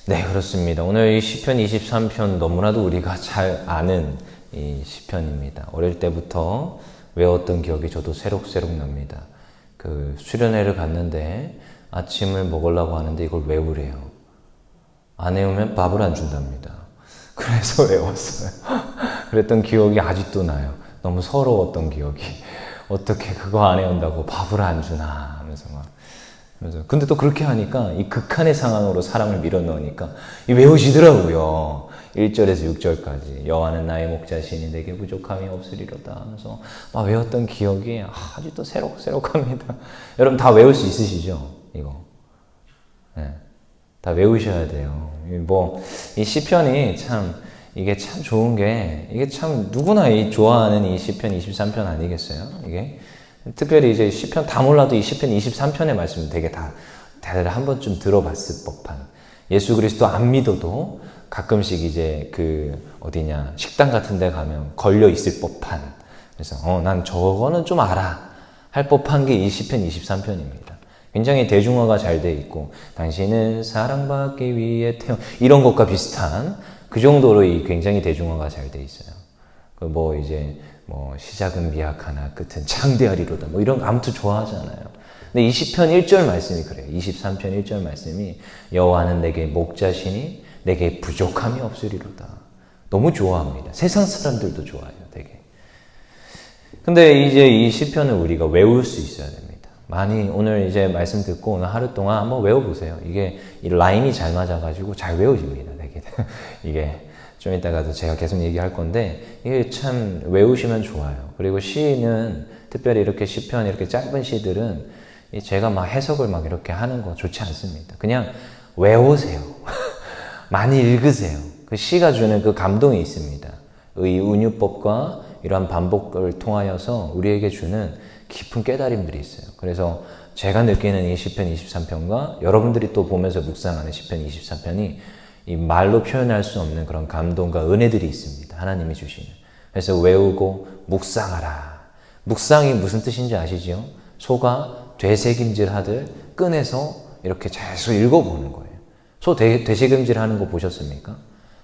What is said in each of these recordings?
네, 그렇습니다. 오늘 이 시편 23편 너무나도 우리가 잘 아는 이 시편입니다. 어릴 때부터 외웠던 기억이 저도 새록새록 납니다. 그 수련회를 갔는데 아침을 먹으려고 하는데 이걸 외우래요. 안 외우면 밥을 안 준답니다. 그래서 외웠어요. 그랬던 기억이 아직도 나요. 너무 서러웠던 기억이. 어떻게 그거 안 외운다고 밥을 안 주나 하면서 막. 근데 또 그렇게 하니까 이 극한의 상황으로 사람을 밀어넣으니까 이 외우시더라고요. 1절에서 6절까지 여호와는 나의 목자시니 내게 부족함이 없으리로다 하면서 막 외웠던 기억이 아직도 새록새록합니다. 여러분 다 외울 수 있으시죠? 이거. 네. 다 외우셔야 돼요. 이 시편이 이게 참 좋은 게, 이게 참 누구나 좋아하는 이 시편 23편 아니겠어요? 이게. 특별히 이제 시편 다 몰라도 이 시편 23편의 말씀 되게 다들 한 번쯤 들어봤을 법한. 예수 그리스도 안 믿어도 가끔씩 이제 식당 같은 데 가면 걸려 있을 법한. 그래서, 난 저거는 좀 알아. 할 법한 게 이 시편 23편입니다. 굉장히 대중화가 잘 돼 있고, 당신은 사랑받기 위해 이런 것과 비슷한 그 정도로 굉장히 대중화가 잘 돼 있어요. 시작은 미약하나 끝은 창대하리로다. 이런 거 아무튼 좋아하잖아요. 근데 이 시편 1절 말씀이 그래요. 23편 1절 말씀이 여호와는 내게 목자시니 내게 부족함이 없으리로다. 너무 좋아합니다. 세상 사람들도 좋아해요, 되게. 근데 이제 이 시편을 우리가 외울 수 있어야 됩니다. 많이 오늘 이제 말씀 듣고 오늘 하루 동안 한번 외워보세요. 이게 이 라인이 잘 맞아가지고 잘 외워집니다, 되게. 이게. 좀 이따가도 제가 계속 얘기할 건데, 이게 참 외우시면 좋아요. 그리고 시는, 특별히 이렇게 시편, 이렇게 짧은 시들은 제가 막 해석을 막 이렇게 하는 거 좋지 않습니다. 그냥 외우세요. 많이 읽으세요. 그 시가 주는 그 감동이 있습니다. 은유법과 이러한 반복을 통하여서 우리에게 주는 깊은 깨달음들이 있어요. 그래서 제가 느끼는 이 시편 23편과 여러분들이 또 보면서 묵상하는 시편 23편이 이 말로 표현할 수 없는 그런 감동과 은혜들이 있습니다. 하나님이 주시는. 그래서 외우고 묵상하라. 묵상이 무슨 뜻인지 아시죠? 소가 되새김질 하듯 꺼내서 이렇게 계속 읽어보는 거예요. 소 되새김질 하는 거 보셨습니까?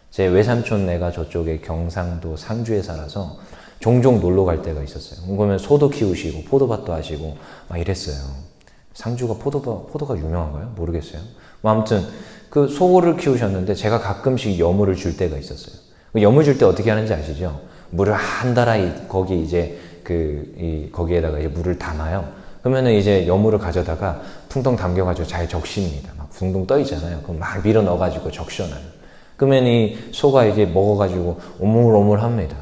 제 외삼촌네가 저쪽에 경상도 상주에 살아서 종종 놀러 갈 때가 있었어요. 그러면 소도 키우시고 포도밭도 하시고 막 이랬어요. 상주가 포도가 유명한가요? 모르겠어요. 아무튼 그 소를 키우셨는데 제가 가끔씩 여물을 줄 때가 있었어요. 여물 줄 때 어떻게 하는지 아시죠? 물을 한 달아 거기 이제 거기에다가 이제 물을 담아요. 그러면은 이제 여물을 가져다가 풍덩 담겨가지고 잘 적십니다. 막 붕붕 떠 있잖아요. 그럼 막 밀어 넣어가지고 적셔놔요. 그러면 이 소가 이제 먹어가지고 오물오물합니다.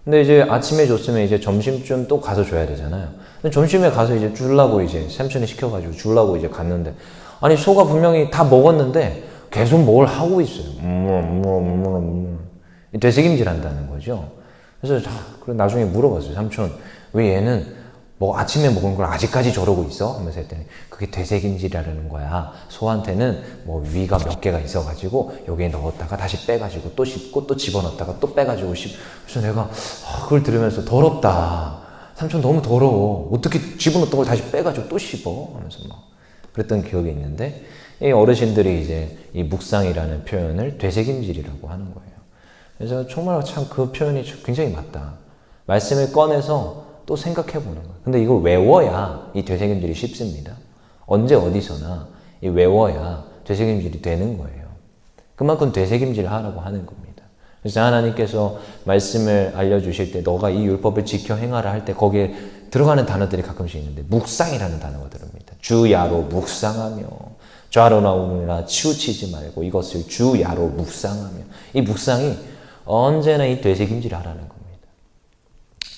근데 이제 아침에 줬으면 이제 점심쯤 또 가서 줘야 되잖아요. 근데 점심에 가서 이제 주려고 이제 삼촌이 시켜가지고 주려고 이제 갔는데, 아니 소가 분명히 다 먹었는데 계속 뭘 하고 있어요. 되새김질 한다는 거죠. 그래서 나중에 물어봤어요. 삼촌, 왜 얘는 아침에 먹은 걸 아직까지 저러고 있어? 하면서 했더니 그게 되새김질이라는 거야. 소한테는 위가 몇 개가 있어가지고 여기에 넣었다가 다시 빼가지고 또 씹고 또 집어넣었다가 또 빼가지고 그래서 내가 그걸 들으면서 더럽다. 삼촌 너무 더러워. 어떻게 집어넣었던 걸 다시 빼가지고 또 씹어? 하면서 그랬던 기억이 있는데, 이 어르신들이 이제 이 묵상이라는 표현을 되새김질이라고 하는 거예요. 그래서 정말 참 그 표현이 굉장히 맞다. 말씀을 꺼내서 또 생각해 보는 거예요. 근데 이걸 외워야 이 되새김질이 쉽습니다. 언제 어디서나 외워야 되새김질이 되는 거예요. 그만큼 되새김질 하라고 하는 겁니다. 그래서 하나님께서 말씀을 알려주실 때 너가 이 율법을 지켜 행하라 할 때 거기에 들어가는 단어들이 가끔씩 있는데 묵상이라는 단어가 들어옵니다. 주야로 묵상하며, 좌로 나오느라 치우치지 말고 이것을 주야로 묵상하며. 이 묵상이 언제나 이 되새김질을 하라는 겁니다.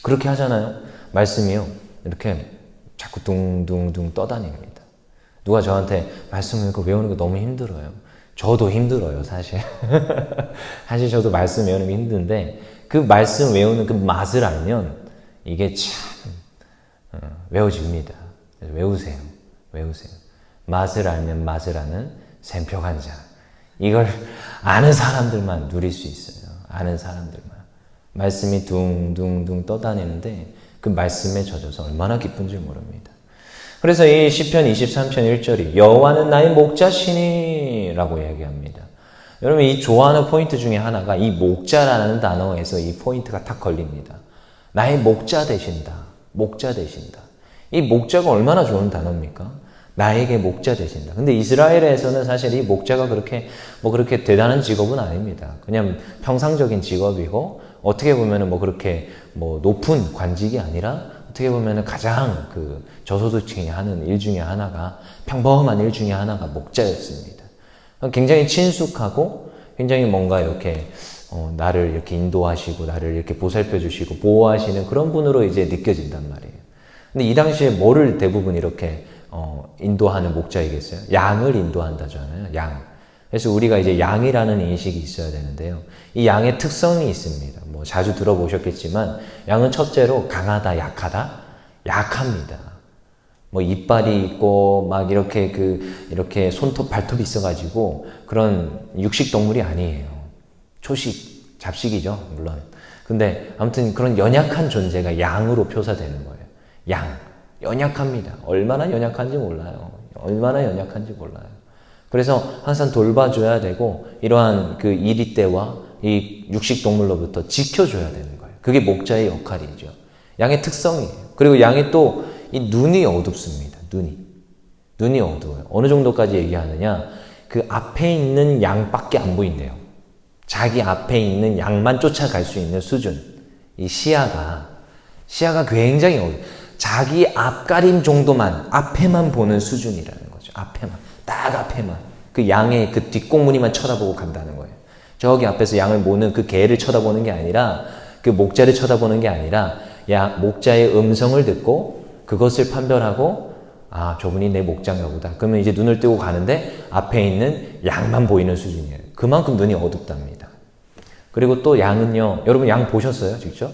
그렇게 하잖아요. 말씀이요. 이렇게 자꾸 둥둥둥 떠다닙니다. 누가 저한테 말씀을 외우는 거 너무 힘들어요. 저도 힘들어요, 사실. 사실 저도 말씀 외우는 게 힘든데 그 말씀 외우는 그 맛을 알면 이게 참 외워집니다. 외우세요. 맛을 알면 맛을 아는 샘표 한 잔. 이걸 아는 사람들만 누릴 수 있어요. 아는 사람들만. 말씀이 둥둥둥 떠다니는데 그 말씀에 젖어서 얼마나 기쁜지 모릅니다. 그래서 이 시편 23편 1절이 여호와는 나의 목자시니 라고 얘기합니다. 여러분 이 좋아하는 포인트 중에 하나가 이 목자라는 단어에서 이 포인트가 탁 걸립니다. 나의 목자 되신다. 목자 되신다. 이 목자가 얼마나 좋은 단어입니까? 나에게 목자 되신다. 근데 이스라엘에서는 사실 이 목자가 그렇게 대단한 직업은 아닙니다. 그냥 평상적인 직업이고 어떻게 보면은 그렇게 높은 관직이 아니라 어떻게 보면은 가장 그 저소득층이 하는 일 중에 하나가 평범한 일 중에 하나가 목자였습니다. 굉장히 친숙하고 굉장히 뭔가 이렇게 나를 이렇게 인도하시고 나를 이렇게 보살펴 주시고 보호하시는 그런 분으로 이제 느껴진단 말이에요. 근데 이 당시에 뭐를 대부분 이렇게 인도하는 목자이겠어요? 양을 인도한다잖아요. 양. 그래서 우리가 이제 양이라는 인식이 있어야 되는데요. 이 양의 특성이 있습니다. 자주 들어보셨겠지만 양은 첫째로 강하다, 약하다? 약합니다. 이빨이 있고 막 이렇게 손톱, 발톱이 있어가지고 그런 육식 동물이 아니에요. 초식, 잡식이죠, 물론. 근데 아무튼 그런 연약한 존재가 양으로 표사되는 거예요. 양. 연약합니다. 얼마나 연약한지 몰라요. 얼마나 연약한지 몰라요. 그래서 항상 돌봐줘야 되고 이러한 그 이리떼와 이 육식동물로부터 지켜줘야 되는 거예요. 그게 목자의 역할이죠. 양의 특성이에요. 그리고 양이 또 이 눈이 어둡습니다. 눈이 어두워요. 어느 정도까지 얘기하느냐? 그 앞에 있는 양밖에 안 보인대요. 자기 앞에 있는 양만 쫓아갈 수 있는 수준. 이 시야가 굉장히 어두워요. 자기 앞가림 정도만, 앞에만 보는 수준이라는 거죠. 앞에만. 딱 앞에만. 그 양의 그 뒷공무니만 쳐다보고 간다는 거예요. 저기 앞에서 양을 모는 그 개를 쳐다보는 게 아니라, 그 목자를 쳐다보는 게 아니라, 목자의 음성을 듣고, 그것을 판별하고, 아, 저분이 내 목자인가 보다. 그러면 이제 눈을 뜨고 가는데, 앞에 있는 양만 보이는 수준이에요. 그만큼 눈이 어둡답니다. 그리고 또 양은요, 여러분 양 보셨어요? 직접?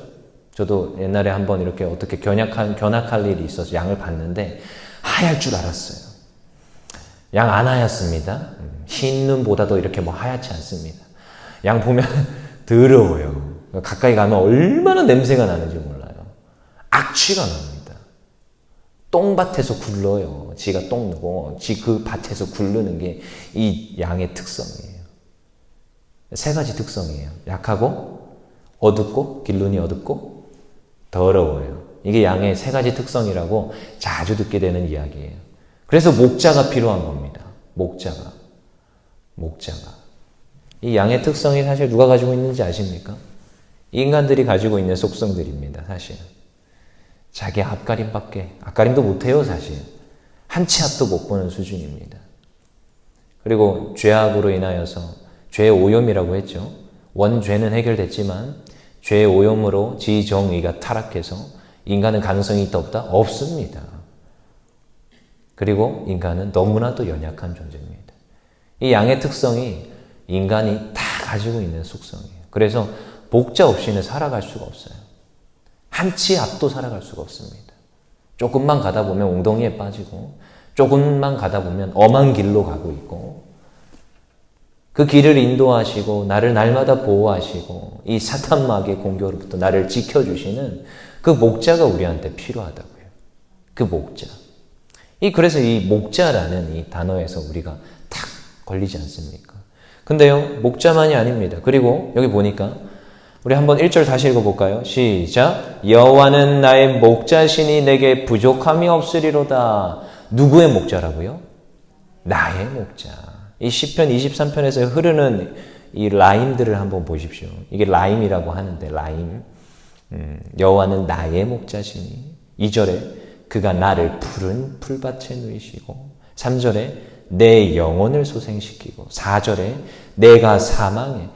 저도 옛날에 한번 이렇게 어떻게 견학할 일이 있어서 양을 봤는데 하얄 줄 알았어요. 양 안 하얗습니다. 흰 눈보다도 이렇게 하얗지 않습니다. 양 보면 더러워요. 가까이 가면 얼마나 냄새가 나는지 몰라요. 악취가 납니다. 똥밭에서 굴러요. 지가 똥 누고 지 그 밭에서 굴르는 게 이 양의 특성이에요. 세 가지 특성이에요. 약하고 어둡고 길눈이 어둡고 더러워요. 이게 양의 세 가지 특성이라고 자주 듣게 되는 이야기예요. 그래서 목자가 필요한 겁니다. 목자가. 이 양의 특성이 사실 누가 가지고 있는지 아십니까? 인간들이 가지고 있는 속성들입니다. 사실. 자기 앞가림도 못해요. 사실. 한 치 앞도 못 보는 수준입니다. 그리고 죄악으로 인하여서 죄의 오염이라고 했죠. 원죄는 해결됐지만 죄의 오염으로 지정의가 타락해서 인간은 가능성이 있다 없다? 없습니다. 그리고 인간은 너무나도 연약한 존재입니다. 이 양의 특성이 인간이 다 가지고 있는 속성이에요. 그래서 목자 없이는 살아갈 수가 없어요. 한 치 앞도 살아갈 수가 없습니다. 조금만 가다 보면 웅덩이에 빠지고 조금만 가다 보면 엄한 길로 가고 있고 그 길을 인도하시고 나를 날마다 보호하시고 이 사탄마귀의 공격으로부터 나를 지켜주시는 그 목자가 우리한테 필요하다고요. 그 목자. 그래서 이 목자라는 이 단어에서 우리가 탁 걸리지 않습니까? 근데요, 목자만이 아닙니다. 그리고 여기 보니까 우리 한번 1절 다시 읽어볼까요? 시작. 여호와는 나의 목자시니 내게 부족함이 없으리로다. 누구의 목자라고요? 나의 목자. 이 시편 23편에서 흐르는 이 라임들을 한번 보십시오. 이게 라임이라고 하는데 라임. 여호와는 나의 목자시니. 2절에 그가 나를 푸른 풀밭에 누이시고 3절에 내 영혼을 소생시키고 4절에 내가 사망해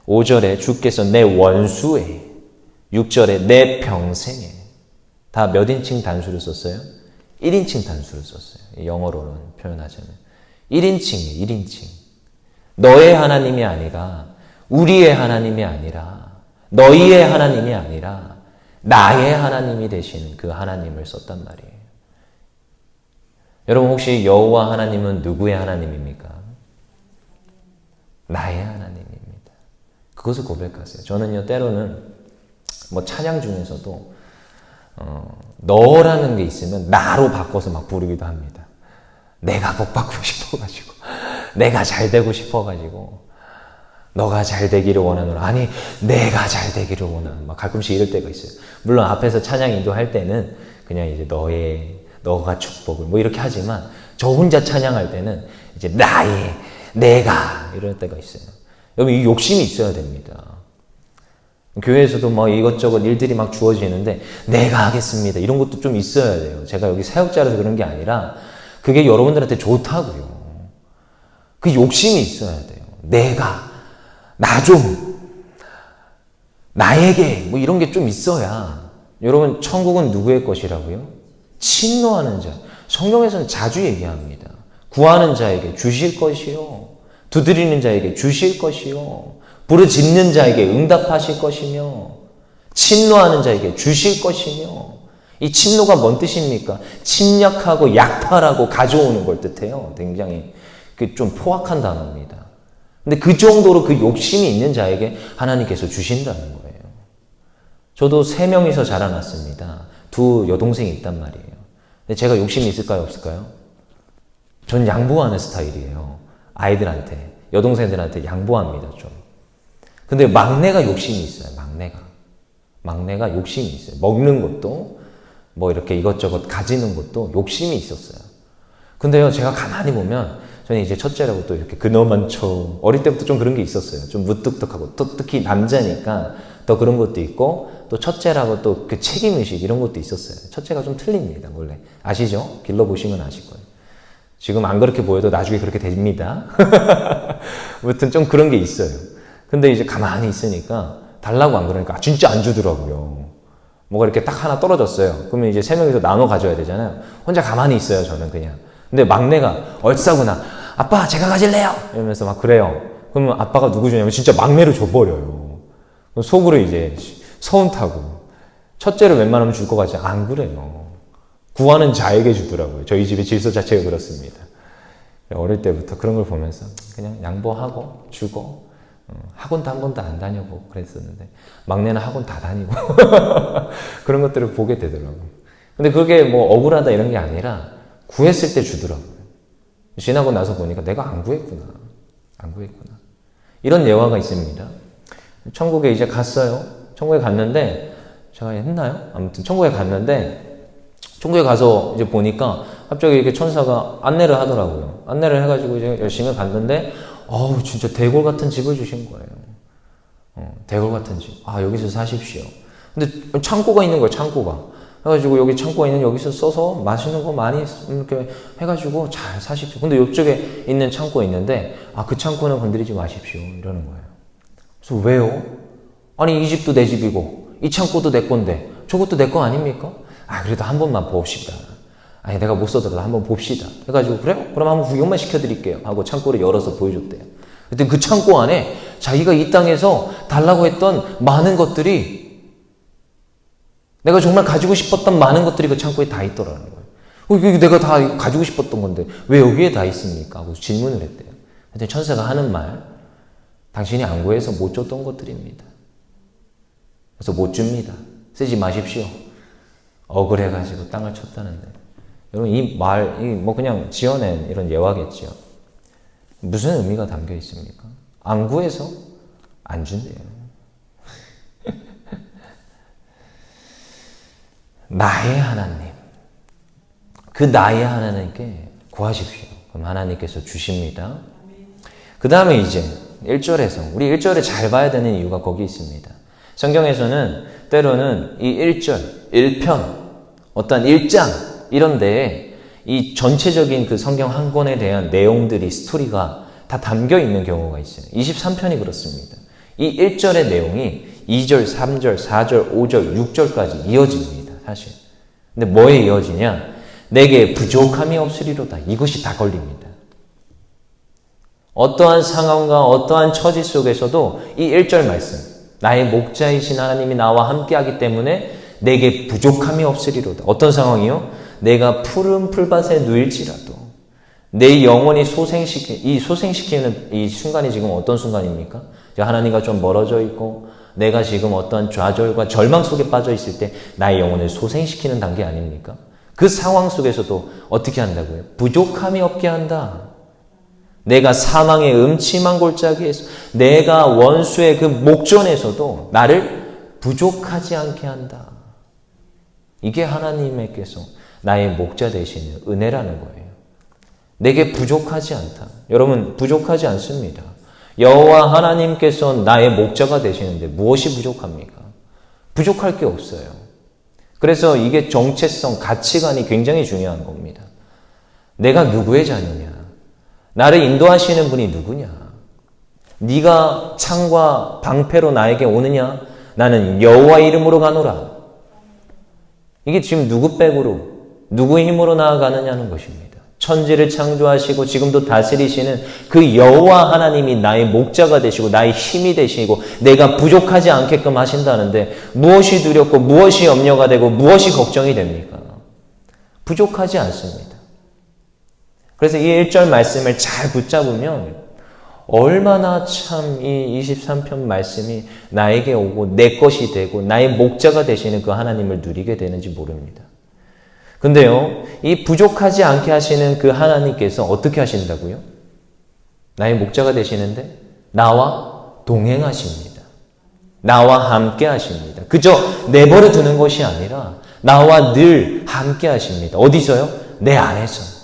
5절에 주께서 내 원수에 6절에 내 평생에 다 몇 인칭 단수를 썼어요? 1인칭 단수를 썼어요. 영어로는 표현하자면 1인칭이에요. 1인칭. 너의 하나님이 아니라 우리의 하나님이 아니라 너희의 하나님이 아니라 나의 하나님이 되신 그 하나님을 썼단 말이에요. 여러분 혹시 여호와 하나님은 누구의 하나님입니까? 나의 하나님입니다. 그것을 고백하세요. 저는요 때로는 찬양 중에서도 너라는 게 있으면 나로 바꿔서 막 부르기도 합니다. 내가 복 받고 싶어가지고 내가 잘 되고 싶어가지고 너가 잘 되기를 원하노라. 아니, 내가 잘 되기를 원하노라. 막 가끔씩 이럴 때가 있어요. 물론 앞에서 찬양 인도할 때는 그냥 이제 너가 축복을 뭐 이렇게 하지만 저 혼자 찬양할 때는 이제 내가 이럴 때가 있어요. 여러분, 이 욕심이 있어야 됩니다. 교회에서도 뭐 이것저것 일들이 막 주어지는데 내가 하겠습니다. 이런 것도 좀 있어야 돼요. 제가 여기 사역자라서 그런 게 아니라 그게 여러분들한테 좋다고요. 그 욕심이 있어야 돼요. 나에게 뭐 이런 게 좀 있어야. 여러분, 천국은 누구의 것이라고요? 친노하는 자. 성경에서는 자주 얘기합니다. 구하는 자에게 주실 것이요, 두드리는 자에게 주실 것이요, 부르짖는 자에게 응답하실 것이며, 친노하는 자에게 주실 것이며. 이 친노가 뭔 뜻입니까? 침략하고 약탈하고 가져오는 걸 뜻해요. 굉장히 좀 포악한 단어입니다. 근데 그 정도로 그 욕심이 있는 자에게 하나님께서 주신다는 거예요. 저도 3명이서 자라났습니다. 2 여동생이 있단 말이에요. 근데 제가 욕심이 있을까요, 없을까요? 전 양보하는 스타일이에요. 아이들한테, 여동생들한테 양보합니다, 좀. 근데 막내가 욕심이 있어요, 막내가 욕심이 있어요. 먹는 것도, 뭐 이렇게 이것저것 가지는 것도 욕심이 있었어요. 근데요, 제가 가만히 보면, 저는 이제 첫째라고 또 이렇게 근엄한 척, 어릴 때부터 좀 그런 게 있었어요. 좀 무뚝뚝하고, 또 특히 남자니까 더 그런 것도 있고, 또 첫째라고 또 그 책임의식 이런 것도 있었어요. 첫째가 좀 틀립니다, 원래. 아시죠? 길러보시면 아실 거예요. 지금 안 그렇게 보여도 나중에 그렇게 됩니다. 아무튼 좀 그런 게 있어요. 근데 이제 가만히 있으니까 달라고 안 그러니까 진짜 안 주더라고요. 뭐가 이렇게 딱 하나 떨어졌어요. 그러면 이제 3명이서 나눠 가져야 되잖아요. 혼자 가만히 있어요, 저는 그냥. 근데 막내가 얼싸구나. 아빠, 제가 가질래요! 이러면서 막 그래요. 그러면 아빠가 누구 주냐면 진짜 막내를 줘버려요. 속으로 이제 서운 타고. 첫째를 웬만하면 줄 것 같지 안 그래요. 구하는 자에게 주더라고요. 저희 집의 질서 자체가 그렇습니다. 어릴 때부터 그런 걸 보면서 그냥 양보하고 주고, 학원도 한 번도 안 다녀보고 그랬었는데 막내는 학원 다 다니고 그런 것들을 보게 되더라고요. 근데 그게 뭐 억울하다 이런 게 아니라 구했을 때 주더라고요. 지나고 나서 보니까 내가 안 구했구나. 이런 예화가 있습니다. 천국에 이제 갔어요. 천국에 갔는데 제가 했나요? 아무튼 천국에 갔는데 천국에 가서 이제 보니까 갑자기 이렇게 천사가 안내를 하더라고요. 안내를 해가지고 이제 열심히 갔는데 진짜 대골 같은 집을 주신 거예요. 대골 같은 집. 여기서 사십시오. 근데 창고가 있는 거예요, 창고가. 해가지고 여기 창고가 있는 여기서 써서 맛있는 거 많이 이렇게 해가지고 잘 사십시오. 근데 이쪽에 있는 창고가 있는데 그 창고는 건드리지 마십시오. 이러는 거예요. 그래서 왜요? 아니, 이 집도 내 집이고 이 창고도 내 건데 저것도 내 거 아닙니까? 그래도 한 번만 봅시다. 내가 못 써더라도 한번 봅시다. 해가지고 그래요? 그럼 한번 구경만 시켜드릴게요. 하고 창고를 열어서 보여줬대요. 그때 그 창고 안에 자기가 이 땅에서 달라고 했던 많은 것들이, 내가 정말 가지고 싶었던 많은 것들이 그 창고에 다 있더라는 거예요. 이게 내가 다 가지고 싶었던 건데 왜 여기에 다 있습니까? 하고 질문을 했대요. 그때 천사가 하는 말, 당신이 안 구해서 못 줬던 것들입니다. 그래서 못 줍니다. 쓰지 마십시오. 억울해가지고 땅을 쳤다는데. 여러분, 이 말, 뭐 그냥 지어낸 이런 예화겠죠. 무슨 의미가 담겨 있습니까? 안 구해서 안 준대요. 나의 하나님. 그 나의 하나님께 구하십시오. 그럼 하나님께서 주십니다. 그 다음에 이제 1절에서, 우리 1절을 잘 봐야 되는 이유가 거기 있습니다. 성경에서는 때로는 이 1절, 1편, 어떤 1장, 이런 데에 이 전체적인 그 성경 한 권에 대한 내용들이, 스토리가 다 담겨 있는 경우가 있어요. 23편이 그렇습니다. 이 1절의 내용이 2절, 3절, 4절, 5절, 6절까지 이어집니다, 사실. 근데 뭐에 이어지냐? 내게 부족함이 없으리로다. 이것이 다 걸립니다. 어떠한 상황과 어떠한 처지 속에서도 이 1절 말씀, 나의 목자이신 하나님이 나와 함께하기 때문에 내게 부족함이 없으리로다. 어떤 상황이요? 내가 푸른 풀밭에 누일지라도 내 영혼이 소생시키는 이 순간이 지금 어떤 순간입니까? 하나님과 좀 멀어져 있고 내가 지금 어떤 좌절과 절망 속에 빠져 있을 때 나의 영혼을 소생시키는 단계 아닙니까? 그 상황 속에서도 어떻게 한다고요? 부족함이 없게 한다. 내가 사망의 음침한 골짜기에서, 내가 원수의 그 목전에서도 나를 부족하지 않게 한다. 이게 하나님께서 나의 목자 되시는 은혜라는 거예요. 내게 부족하지 않다. 여러분, 부족하지 않습니다. 여호와 하나님께서 나의 목자가 되시는데 무엇이 부족합니까? 부족할 게 없어요. 그래서 이게 정체성, 가치관이 굉장히 중요한 겁니다. 내가 누구의 자녀냐? 나를 인도하시는 분이 누구냐? 네가 창과 방패로 나에게 오느냐? 나는 여호와 이름으로 가노라. 이게 지금 누구 백으로, 누구의 힘으로 나아가느냐는 것입니다. 천지를 창조하시고 지금도 다스리시는 그 여호와 하나님이 나의 목자가 되시고 나의 힘이 되시고 내가 부족하지 않게끔 하신다는데 무엇이 두렵고 무엇이 염려가 되고 무엇이 걱정이 됩니까? 부족하지 않습니다. 그래서 이 1절 말씀을 잘 붙잡으면 얼마나 참 이 23편 말씀이 나에게 오고 내 것이 되고 나의 목자가 되시는 그 하나님을 누리게 되는지 모릅니다. 근데요, 이 부족하지 않게 하시는 그 하나님께서 어떻게 하신다고요? 나의 목자가 되시는데 나와 동행하십니다. 나와 함께 하십니다. 그저 내버려 두는 것이 아니라 나와 늘 함께 하십니다. 어디서요? 내 안에서.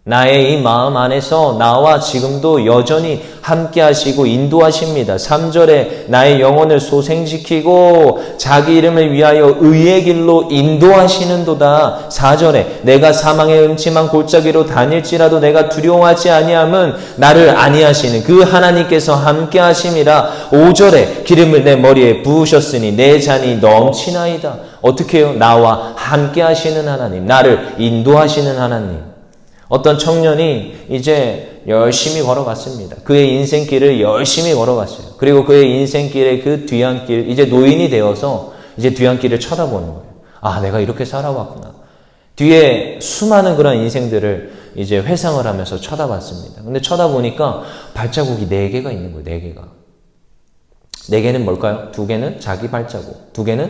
나의 이 마음 안에서 나와 지금도 여전히 함께 하시고 인도하십니다. 3절에 나의 영혼을 소생시키고 자기 이름을 위하여 의의 길로 인도하시는도다. 4절에 내가 사망의 음침한 골짜기로 다닐지라도 내가 두려워하지 아니함은 나를 안위하시는 그 하나님께서 함께 하심이라. 5절에 기름을 내 머리에 부으셨으니 내 잔이 넘치나이다. 어떻게 해요? 나와 함께 하시는 하나님, 나를 인도하시는 하나님. 어떤 청년이 이제 열심히 걸어갔습니다. 그의 인생길을 열심히 걸어갔어요. 그리고 그의 인생길의 그 뒤안길, 이제 노인이 되어서 이제 뒤안길을 쳐다보는 거예요. 아, 내가 이렇게 살아왔구나. 뒤에 수많은 그런 인생들을 이제 회상을 하면서 쳐다봤습니다. 근데 쳐다보니까 발자국이 4개가 있는 거예요. 4개가. 4개는 뭘까요? 2개는 자기 발자국, 2개는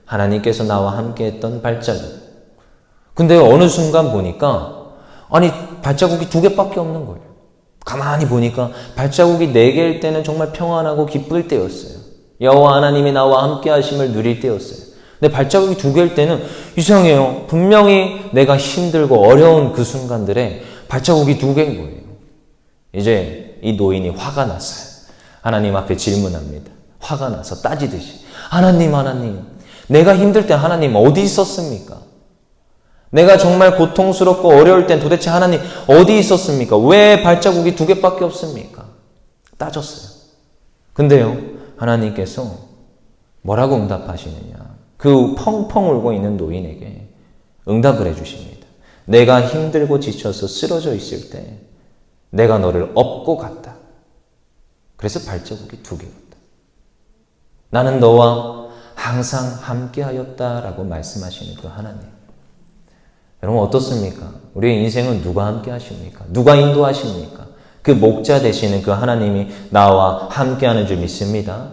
하나님께서 나와 함께 했던 발자국. 근데 어느 순간 보니까 아니, 발자국이 2개밖에 없는 거예요. 가만히 보니까 발자국이 4개일 때는 정말 평안하고 기쁠 때였어요. 여호와 하나님이 나와 함께 하심을 누릴 때였어요. 근데 발자국이 2개일 때는 이상해요. 분명히 내가 힘들고 어려운 그 순간들에 발자국이 2개인 거예요. 이제 이 노인이 화가 났어요. 하나님 앞에 질문합니다. 화가 나서 따지듯이. 하나님, 내가 힘들 때 하나님 어디 있었습니까? 내가 정말 고통스럽고 어려울 땐 도대체 하나님 어디 있었습니까? 왜 발자국이 2개밖에 없습니까? 따졌어요. 근데요, 하나님께서 뭐라고 응답하시느냐? 그 펑펑 울고 있는 노인에게 응답을 해주십니다. 내가 힘들고 지쳐서 쓰러져 있을 때 내가 너를 업고 갔다. 그래서 발자국이 2개였다. 나는 너와 항상 함께하였다라고 말씀하시는 그 하나님. 여러분 어떻습니까? 우리의 인생은 누가 함께 하십니까? 누가 인도하십니까? 그 목자 되시는 그 하나님이 나와 함께하는 줄 믿습니다.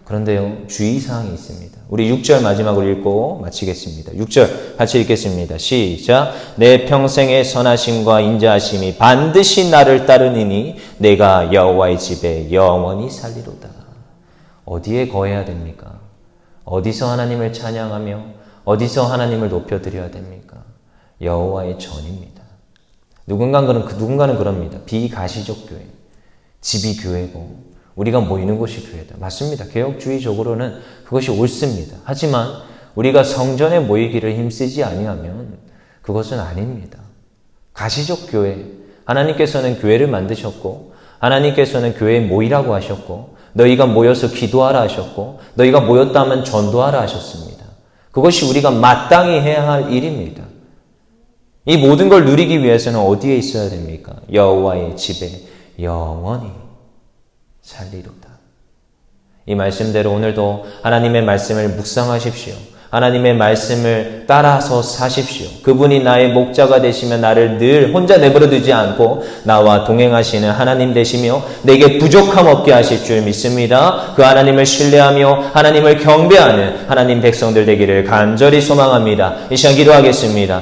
그런데요, 주의사항이 있습니다. 우리 6절 마지막으로 읽고 마치겠습니다. 6절 같이 읽겠습니다. 시작. 내 평생의 선하심과 인자하심이 반드시 나를 따르니니 내가 여호와의 집에 영원히 살리로다. 어디에 거해야 됩니까? 어디서 하나님을 찬양하며 어디서 하나님을 높여드려야 됩니까? 여호와의 전입니다. 누군가는 그럽니다. 비가시적 교회. 집이 교회고 우리가 모이는 곳이 교회다. 맞습니다. 개혁주의적으로는 그것이 옳습니다. 하지만 우리가 성전에 모이기를 힘쓰지 아니하면 그것은 아닙니다. 가시적 교회. 하나님께서는 교회를 만드셨고 하나님께서는 교회에 모이라고 하셨고 너희가 모여서 기도하라 하셨고 너희가 모였다면 전도하라 하셨습니다. 그것이 우리가 마땅히 해야 할 일입니다. 이 모든 걸 누리기 위해서는 어디에 있어야 됩니까? 여호와의 집에 영원히 살리로다. 이 말씀대로 오늘도 하나님의 말씀을 묵상하십시오. 하나님의 말씀을 따라서 사십시오. 그분이 나의 목자가 되시며 나를 늘 혼자 내버려 두지 않고 나와 동행하시는 하나님 되시며 내게 부족함 없게 하실 줄 믿습니다. 그 하나님을 신뢰하며 하나님을 경배하는 하나님 백성들 되기를 간절히 소망합니다. 이 시간 기도하겠습니다.